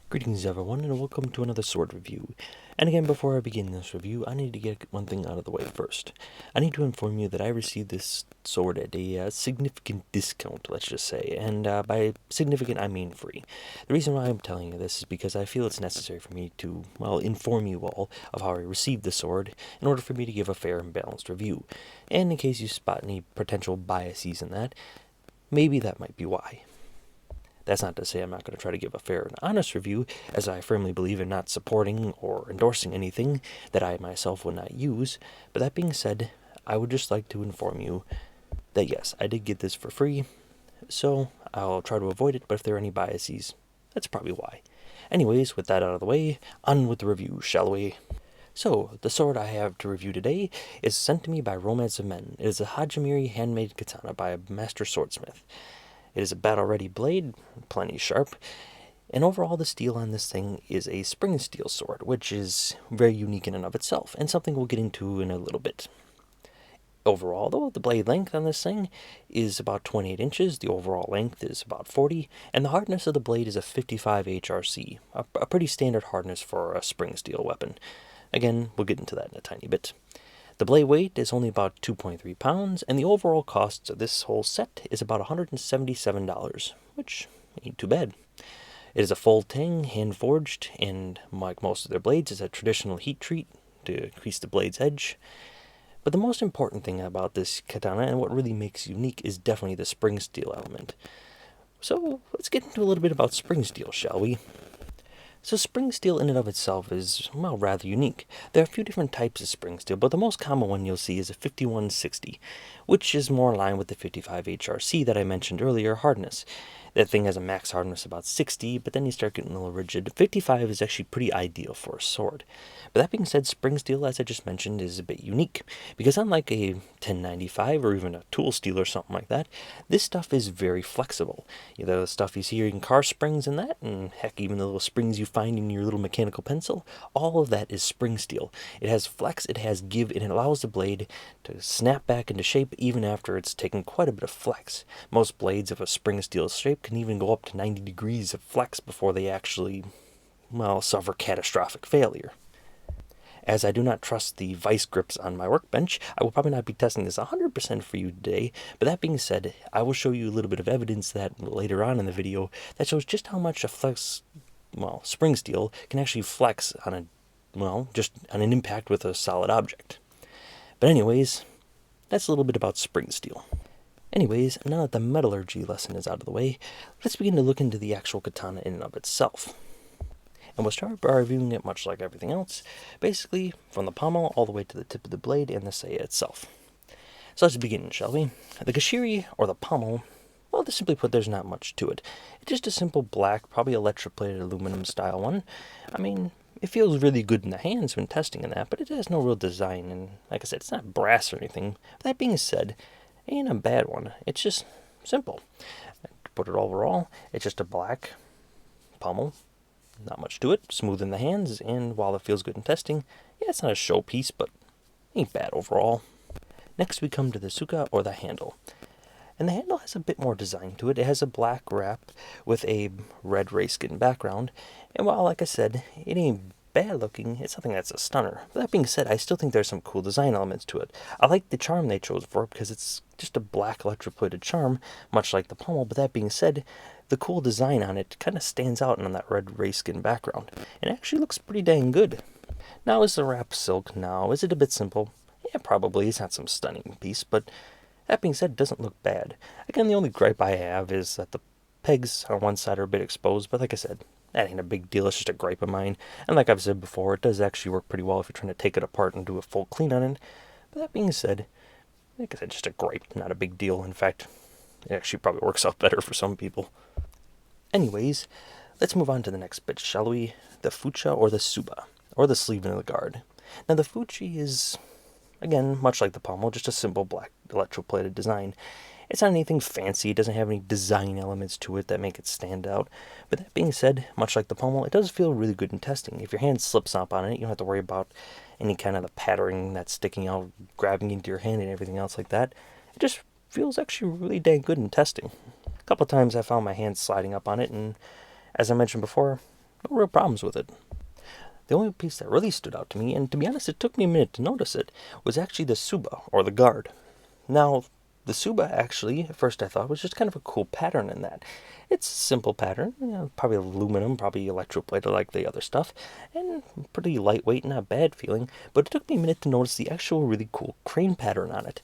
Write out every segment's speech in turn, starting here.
Greetings everyone, and welcome to another sword review. And again, before I begin this review, I need to get one thing out of the way first. I need to inform you that I received this sword at a significant discount, let's just say, and by significant I mean free. The reason why I'm telling you this is because I feel it's necessary for me to, well, inform you all of how I received the sword in order for me to give a fair and balanced review. And in case you spot any potential biases in that, maybe that might be why. That's not to say I'm not going to try to give a fair and honest review, as I firmly believe in not supporting or endorsing anything that I myself would not use. But that being said, I would just like to inform you that yes, I did get this for free, so I'll try to avoid it, but if there are any biases, that's probably why. Anyways, with that out of the way, on with the review, shall we? So, the sword I have to review today is sent to me by Romance of Men. It is a Hajimari handmade katana by a master swordsmith. It is a battle-ready blade, plenty sharp, and overall the steel on this thing is a spring steel sword, which is very unique in and of itself, and something we'll get into in a little bit. Overall, though, the blade length on this thing is about 28 inches, the overall length is about 40, and the hardness of the blade is a 55 HRC, a pretty standard hardness for a spring steel weapon. Again, we'll get into that in a tiny bit. The blade weight is only about 2.3 pounds, and the overall cost of this whole set is about $177, which ain't too bad. It is a full Tang, hand-forged, and like most of their blades, is a traditional heat treat to increase the blade's edge. But the most important thing about this katana, and what really makes it unique, is definitely the spring steel element. So, let's get into a little bit about spring steel, shall we? So spring steel in and of itself is, well, rather unique. There are a few different types of spring steel, but the most common one you'll see is a 5160, which is more in line with the 55 HRC that I mentioned earlier, hardness. That thing has a max hardness about 60, but then you start getting a little rigid. 55 is actually pretty ideal for a sword. But that being said, spring steel, as I just mentioned, is a bit unique, because unlike a 1095 or even a tool steel or something like that, this stuff is very flexible. The stuff you see in car springs and that, and heck, even the little springs you find in your little mechanical pencil, all of that is spring steel. It has flex, it has give, and it allows the blade to snap back into shape even after it's taken quite a bit of flex. Most blades of a spring steel shape can even go up to 90 degrees of flex before they actually, well, suffer catastrophic failure. As I do not trust the vice grips on my workbench, I will probably not be testing this 100% for you today, but that being said, I will show you a little bit of evidence that later on in the video that shows just how much a spring steel can actually flex on just on an impact with a solid object. But anyways, that's a little bit about spring steel. Anyways, now that the metallurgy lesson is out of the way, let's begin to look into the actual katana in and of itself. And we'll start by reviewing it much like everything else, basically from the pommel all the way to the tip of the blade and the saya itself. So let's begin, shall we? The kashiri, or the pommel, well, to simply put, there's not much to it. It's just a simple black, probably electroplated aluminum style one. I mean, it feels really good in the hands when testing in that, but it has no real design, and like I said, it's not brass or anything. But that being said, it ain't a bad one. It's just simple. To put it overall, it's just a black pommel. Not much to it, smooth in the hands, and while it feels good in testing, yeah, it's not a showpiece, but ain't bad overall. Next we come to the suka, or the handle. And the handle has a bit more design to it. It has a black wrap with a red rayskin background, and while, like I said, it ain't bad looking, it's something that's a stunner. But that being said, I still think there's some cool design elements to it. I like the charm they chose for it, because it's just a black electroplated charm, much like the pommel, but that being said, the cool design on it kind of stands out on that red rayskin background, and actually looks pretty dang good. Now, is the wrap silk? Now, is it a bit simple? Yeah, probably. It's not some stunning piece, but that being said, it doesn't look bad. Again, the only gripe I have is that the pegs on one side are a bit exposed, but like I said, that ain't a big deal. It's just a gripe of mine. And like I've said before, it does actually work pretty well if you're trying to take it apart and do a full clean on it. But that being said, like I said, just a gripe, not a big deal. In fact, it actually probably works out better for some people. Anyways, let's move on to the next bit, shall we? The fucha, or the suba, or the sleeve in the guard. Now the fuchi is, again, much like the pommel, just a simple black electroplated design. It's not anything fancy, it doesn't have any design elements to it that make it stand out. But that being said, much like the pommel, it does feel really good in testing. If your hand slips up on it, you don't have to worry about any kind of the patterning that's sticking out, grabbing into your hand and everything else like that. It just feels actually really dang good in testing. A couple of times I found my hand sliding up on it, and as I mentioned before, No real problems with it. The only piece that really stood out to me, and to be honest it took me a minute to notice it, was actually the Suba, or the guard. Now, the Suba actually, at first I thought, was just kind of a cool pattern in that. It's a simple pattern, probably aluminum, probably electroplated like the other stuff, and pretty lightweight, not bad feeling, but it took me a minute to notice the actual really cool crane pattern on it.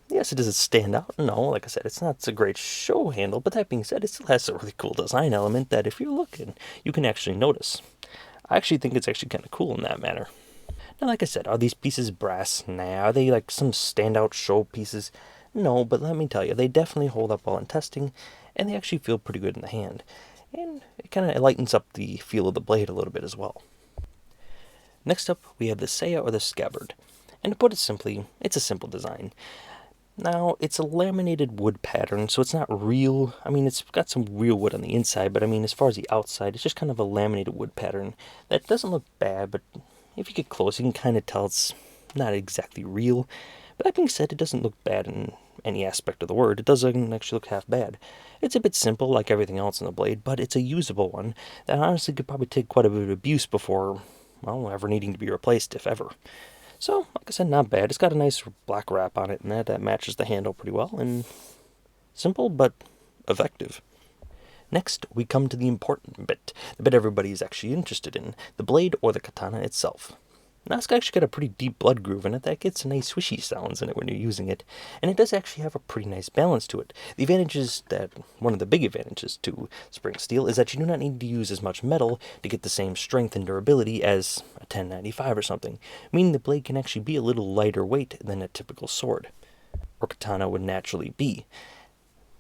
Yes, does it stand out? No, like I said, it's not a great show handle, but that being said, it still has a really cool design element that if you're looking, you can actually notice. I actually think it's actually kind of cool in that manner. Now, like I said, are these pieces brass? Nah. Are they like some standout show pieces? No, but let me tell you, they definitely hold up well in testing, and they actually feel pretty good in the hand. And it kind of lightens up the feel of the blade a little bit as well. Next up, we have the Seiya or the Scabbard. And to put it simply, it's a simple design. Now, it's a laminated wood pattern, so it's not real. I mean, it's got some real wood on the inside, but I mean, as far as the outside, it's just kind of a laminated wood pattern that doesn't look bad, but if you get close, you can kind of tell it's not exactly real. But that being said, it doesn't look bad in any aspect of the word. It doesn't actually look half bad. It's a bit simple, like everything else in the blade, but it's a usable one that honestly could probably take quite a bit of abuse before, well, ever needing to be replaced, if ever. So, like I said, not bad. It's got a nice black wrap on it, and that matches the handle pretty well, and simple, but effective. Next, we come to the important bit, the bit everybody is actually interested in, the blade or the katana itself. Now, it's actually got a pretty deep blood groove in it that gets nice swishy sounds in it when you're using it, and it does actually have a pretty nice balance to it. The advantage is that, one of the big advantages to spring steel is that you do not need to use as much metal to get the same strength and durability as a 1095 or something, meaning the blade can actually be a little lighter weight than a typical sword, or katana would naturally be.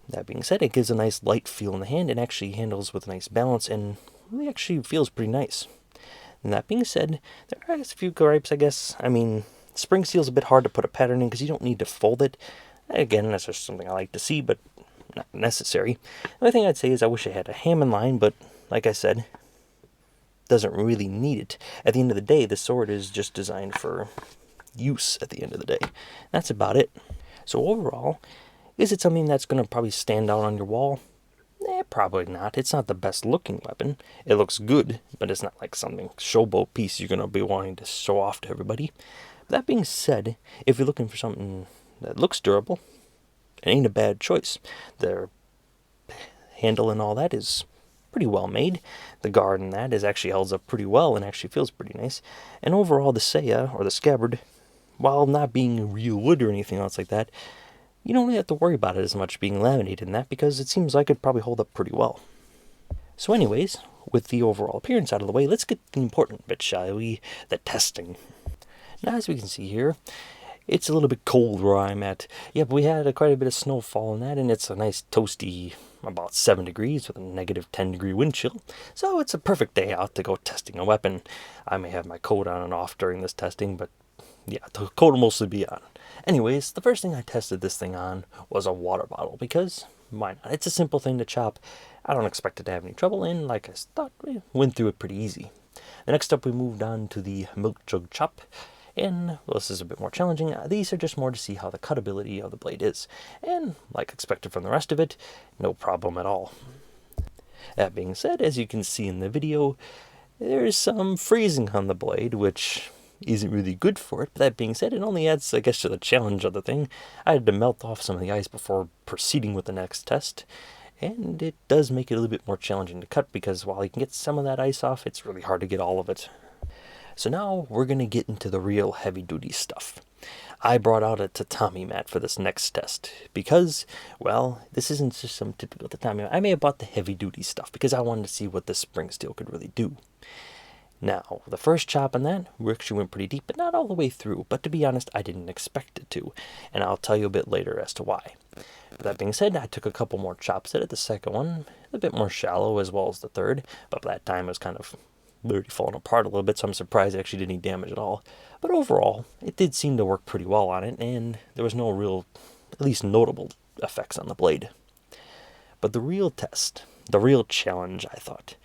That being said, it gives a nice light feel in the hand and actually handles with a nice balance and really actually feels pretty nice. And that being said, there are a few gripes, I guess. I mean, spring steel's a bit hard to put a pattern in because you don't need to fold it. Again, that's just something I like to see, but not necessary. The only thing I'd say is I wish I had a Hammond line, but like I said, doesn't really need it. At the end of the day, the sword is just designed for use at the end of the day. That's about it. So overall, is it something that's going to probably stand out on your wall? Probably not. It's not the best looking weapon. It looks good, but it's not like something showboat piece you're going to be wanting to show off to everybody. That being said, if you're looking for something that looks durable, it ain't a bad choice. The handle and all that is pretty well made. The guard and that is actually holds up pretty well and actually feels pretty nice. And overall, the Seiya, or the Scabbard, while not being real wood or anything else like that, you don't really have to worry about it as much being laminated in that because it seems like it'd probably hold up pretty well. So anyways, with the overall appearance out of the way, let's get the important bit, shall we? The testing. Now, as we can see here, it's a little bit cold where I'm at. Yeah, but we had quite a bit of snowfall in that, and it's a nice toasty, about 7 degrees with a negative 10 degree wind chill. So it's a perfect day out to go testing a weapon. I may have my coat on and off during this testing, but yeah, the coat will mostly be on. Anyways, the first thing I tested this thing on was a water bottle, because why not? It's a simple thing to chop. I don't expect it to have any trouble, and like I thought, we went through it pretty easy. The next up, we moved on to the milk jug chop, and well, this is a bit more challenging. These are just more to see how the cutability of the blade is, and like expected from the rest of it, no problem at all. That being said, as you can see in the video, there's some freezing on the blade, which isn't really good for it. But that being said, it only adds, I guess, to the challenge of the thing. I had to melt off some of the ice before proceeding with the next test, and it does make it a little bit more challenging to cut because while you can get some of that ice off, it's really hard to get all of it. So now we're going to get into the real heavy-duty stuff. I brought out a tatami mat for this next test because, well, this isn't just some typical tatami mat. I may have bought the heavy-duty stuff because I wanted to see what this spring steel could really do. Now, the first chop on that, we actually went pretty deep, but not all the way through. But to be honest, I didn't expect it to, and I'll tell you a bit later as to why. But that being said, I took a couple more chops at it. The second one, a bit more shallow, as well as the third, but by that time it was kind of already falling apart a little bit, so I'm surprised it actually did any damage at all. But overall, it did seem to work pretty well on it, and there was no real, at least notable, effects on the blade. But the real test, the real challenge, I thought,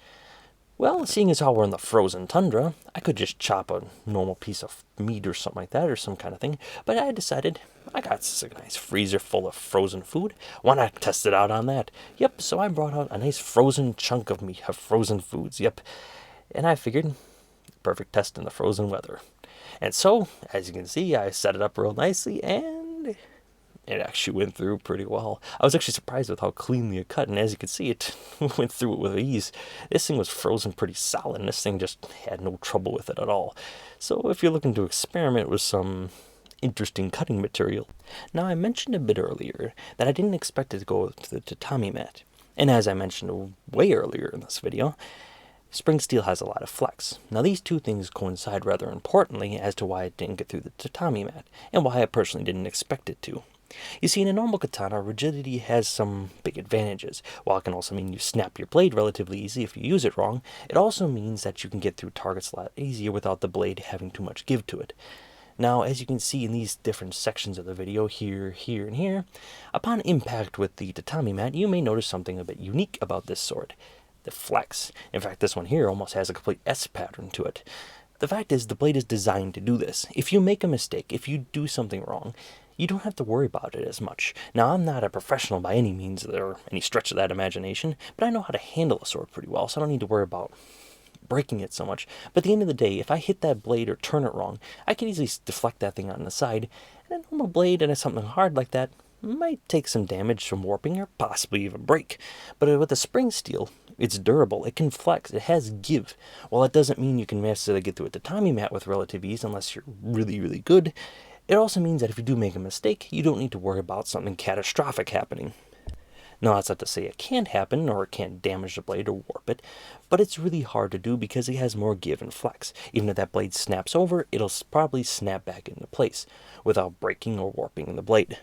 Well, seeing as how we're in the frozen tundra, I could just chop a normal piece of meat or something like that, or some kind of thing, but I decided I got a nice freezer full of frozen food. Why not test it out on that? Yep, so I brought out a nice frozen chunk of meat, of frozen foods, yep. And I figured, perfect test in the frozen weather. And so, as you can see, I set it up real nicely, and it actually went through pretty well. I was actually surprised with how cleanly it cut, and as you can see, it went through it with ease. This thing was frozen pretty solid, and this thing just had no trouble with it at all. So if you're looking to experiment with some interesting cutting material. Now, I mentioned a bit earlier that I didn't expect it to go to the tatami mat. And as I mentioned way earlier in this video, spring steel has a lot of flex. Now, these two things coincide rather importantly as to why it didn't get through the tatami mat, and why I personally didn't expect it to. You see, in a normal katana, rigidity has some big advantages. While it can also mean you snap your blade relatively easy if you use it wrong, it also means that you can get through targets a lot easier without the blade having too much give to it. Now, as you can see in these different sections of the video, here, here, and here, upon impact with the tatami mat, you may notice something a bit unique about this sword. The flex. In fact, this one here almost has a complete S pattern to it. The fact is, the blade is designed to do this. If you make a mistake, if you do something wrong, you don't have to worry about it as much. Now, I'm not a professional by any means or any stretch of that imagination, but I know how to handle a sword pretty well, so I don't need to worry about breaking it so much. But at the end of the day, if I hit that blade or turn it wrong, I can easily deflect that thing on the side, and a normal blade and something hard like that might take some damage from warping or possibly even break. But with the spring steel, it's durable, it can flex, it has give. While it doesn't mean you can necessarily get through a tatami mat with relative ease unless you're really, really good, it also means that if you do make a mistake, you don't need to worry about something catastrophic happening. Now, that's not to say it can't happen, or it can't damage the blade or warp it, but it's really hard to do because it has more give and flex. Even if that blade snaps over, it'll probably snap back into place, without breaking or warping the blade.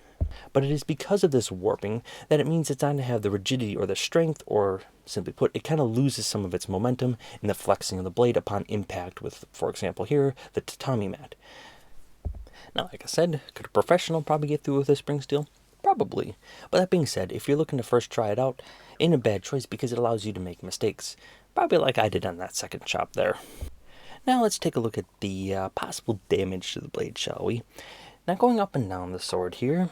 But it is because of this warping that it means it's not to have the rigidity or the strength, or simply put, it kind of loses some of its momentum in the flexing of the blade upon impact with, for example here, the tatami mat. Now, like I said, could a professional probably get through with a spring steel? Probably. But that being said, if you're looking to first try it out, ain't a bad choice because it allows you to make mistakes. Probably like I did on that second chop there. Now let's take a look at the possible damage to the blade, shall we? Now, going up and down the sword here,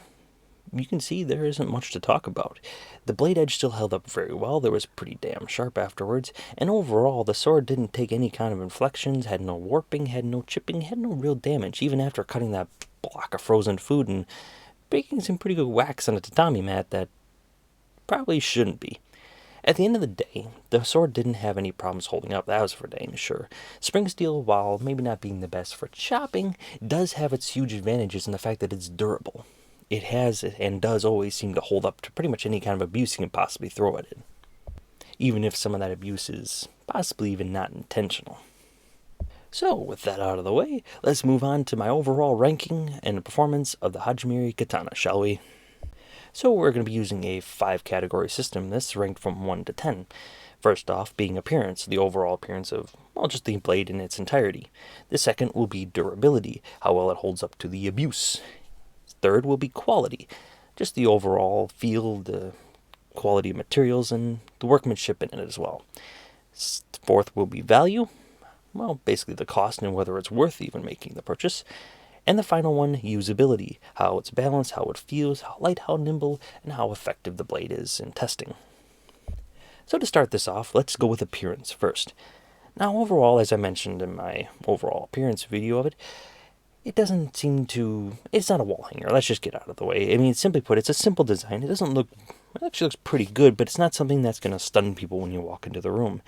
you can see there isn't much to talk about. The blade edge still held up very well, there was pretty damn sharp afterwards, and overall the sword didn't take any kind of inflections, had no warping, had no chipping, had no real damage, even after cutting that block of frozen food and baking some pretty good wax on a tatami mat that probably shouldn't be. At the end of the day, the sword didn't have any problems holding up, that was for dang sure. Spring steel, while maybe not being the best for chopping, does have its huge advantages in the fact that it's durable. It has and does always seem to hold up to pretty much any kind of abuse you can possibly throw at it, even if some of that abuse is possibly even not intentional. So, with that out of the way, let's move on to my overall ranking and performance of the Hajimari Katana, shall we? So we're going to be using a 5-category system. This ranked from 1 to 10. First off being appearance, the overall appearance of, well, just the blade in its entirety. The second will be durability, how well it holds up to the abuse. Third will be quality, just the overall feel, the quality of materials, and the workmanship in it as well. Fourth will be value, well, basically the cost and whether it's worth even making the purchase. And the final one, usability, how it's balanced, how it feels, how light, how nimble, and how effective the blade is in testing. So to start this off, let's go with appearance first. Now, overall, as I mentioned in my overall appearance video of it, it doesn't seem to, it's not a wall hanger, let's just get out of the way. I mean, simply put, it's a simple design. It doesn't look, it actually looks pretty good, but it's not something that's going to stun people when you walk into the room.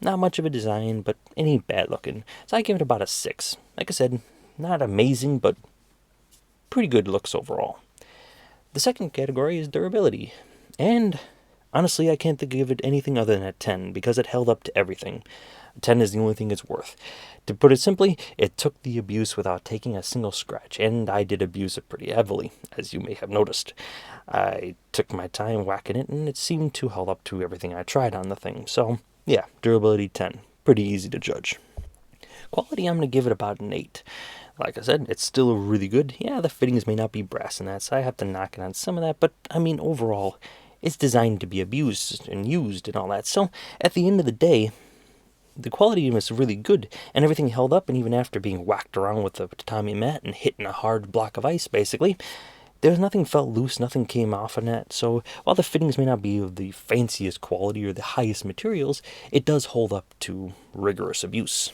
Not much of a design, but it ain't bad looking. So I give it about a 6. Like I said, not amazing, but pretty good looks overall. The second category is durability. And honestly, I can't think of it anything other than a 10, because it held up to everything. A 10 is the only thing it's worth. To put it simply, it took the abuse without taking a single scratch, and I did abuse it pretty heavily, as you may have noticed. I took my time whacking it, and it seemed to hold up to everything I tried on the thing. So, yeah, durability 10. Pretty easy to judge. Quality, I'm going to give it about an 8. Like I said, it's still really good. Yeah, the fittings may not be brass in that, so I have to knock it on some of that, but, I mean, overall, it's designed to be abused and used and all that. So, at the end of the day, the quality was really good, and everything held up, and even after being whacked around with the tatami mat and hitting a hard block of ice, basically, there's nothing felt loose, nothing came off on that. So while the fittings may not be of the fanciest quality or the highest materials, it does hold up to rigorous abuse.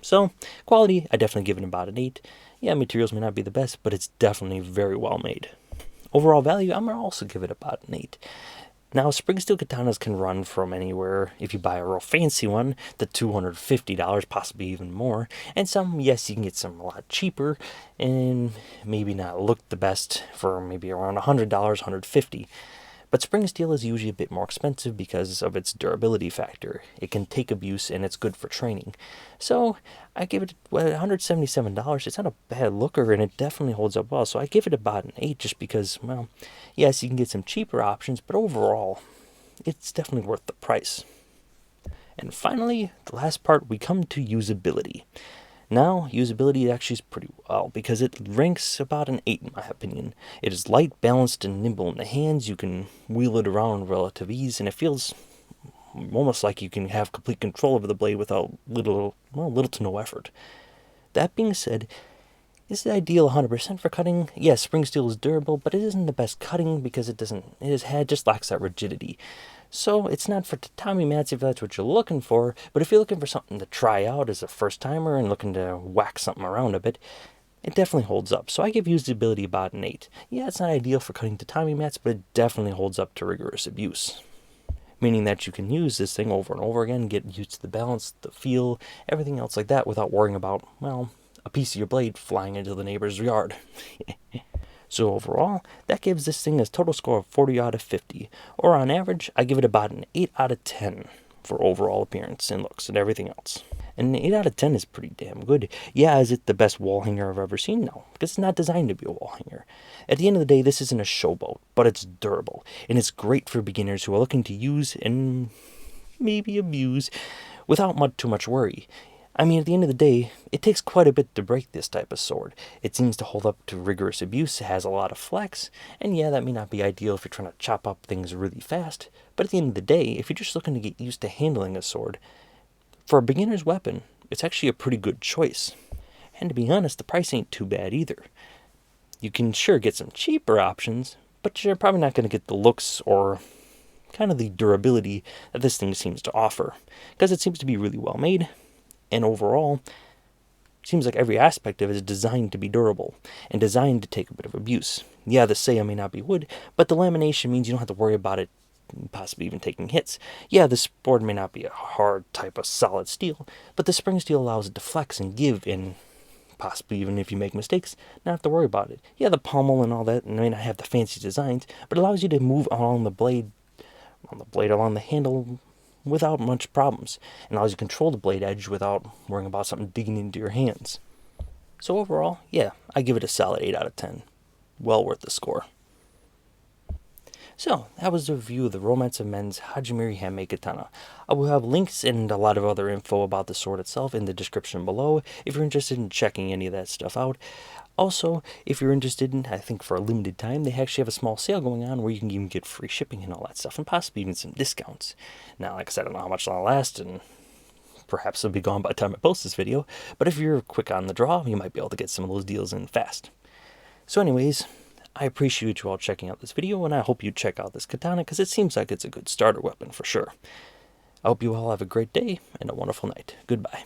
So quality, I definitely give it about an 8. Yeah, materials may not be the best, but it's definitely very well made. Overall value, I'm going to also give it about an 8. Now, spring steel katanas can run from anywhere, if you buy a real fancy one, to $250, possibly even more. And some, yes, you can get some a lot cheaper, and maybe not look the best for maybe around $100, $150. But spring steel is usually a bit more expensive because of its durability factor. It can take abuse, and it's good for training. So I give it $177. It's not a bad looker, and it definitely holds up well. So I give it about an 8 just because, well, yes, you can get some cheaper options, but overall, it's definitely worth the price. And finally, the last part, we come to usability. Now, usability actually is pretty well, because it ranks about an 8 in my opinion. It is light, balanced, and nimble in the hands. You can wheel it around with relative ease, and it feels almost like you can have complete control over the blade without little to no effort. That being said, is it ideal 100% for cutting? Yes, spring steel is durable, but it isn't the best cutting because it just lacks that rigidity. So it's not for tatami mats if that's what you're looking for, but if you're looking for something to try out as a first timer and looking to whack something around a bit, it definitely holds up. So I give usability about an 8. Yeah, it's not ideal for cutting tatami mats, but it definitely holds up to rigorous abuse. Meaning that you can use this thing over and over again, get used to the balance, the feel, everything else like that without worrying about, well, a piece of your blade flying into the neighbor's yard. So overall, that gives this thing a total score of 40 out of 50. Or on average, I give it about an 8 out of 10 for overall appearance and looks and everything else. And an 8 out of 10 is pretty damn good. Yeah, is it the best wall hanger I've ever seen? No, because it's not designed to be a wall hanger. At the end of the day, this isn't a showboat, but it's durable. And it's great for beginners who are looking to use and maybe abuse without too much worry. I mean, at the end of the day, it takes quite a bit to break this type of sword. It seems to hold up to rigorous abuse, it has a lot of flex, and yeah, that may not be ideal if you're trying to chop up things really fast, but at the end of the day, if you're just looking to get used to handling a sword, for a beginner's weapon, it's actually a pretty good choice. And to be honest, the price ain't too bad either. You can sure get some cheaper options, but you're probably not going to get the looks or kind of the durability that this thing seems to offer, because it seems to be really well made. And overall, it seems like every aspect of it is designed to be durable and designed to take a bit of abuse. Yeah, the saya may not be wood, but the lamination means you don't have to worry about it possibly even taking hits. Yeah, this board may not be a hard type of solid steel, but the spring steel allows it to flex and give, and possibly even if you make mistakes, not have to worry about it. Yeah, the pommel and all that may not have the fancy designs, but it allows you to move along along the handle, without much problems, and allows you to control the blade edge without worrying about something digging into your hands. So overall, yeah, I give it a solid 8 out of 10. Well worth the score. So, that was the review of the Romance of Men's Hajimari Handmade Katana. I will have links and a lot of other info about the sword itself in the description below if you're interested in checking any of that stuff out. Also, if you're interested in, I think for a limited time, they actually have a small sale going on where you can even get free shipping and all that stuff, and possibly even some discounts. Now, like I said, I don't know how much it'll last, and perhaps it'll be gone by the time I post this video, but if you're quick on the draw, you might be able to get some of those deals in fast. So anyways, I appreciate you all checking out this video, and I hope you check out this katana, because it seems like it's a good starter weapon for sure. I hope you all have a great day and a wonderful night. Goodbye.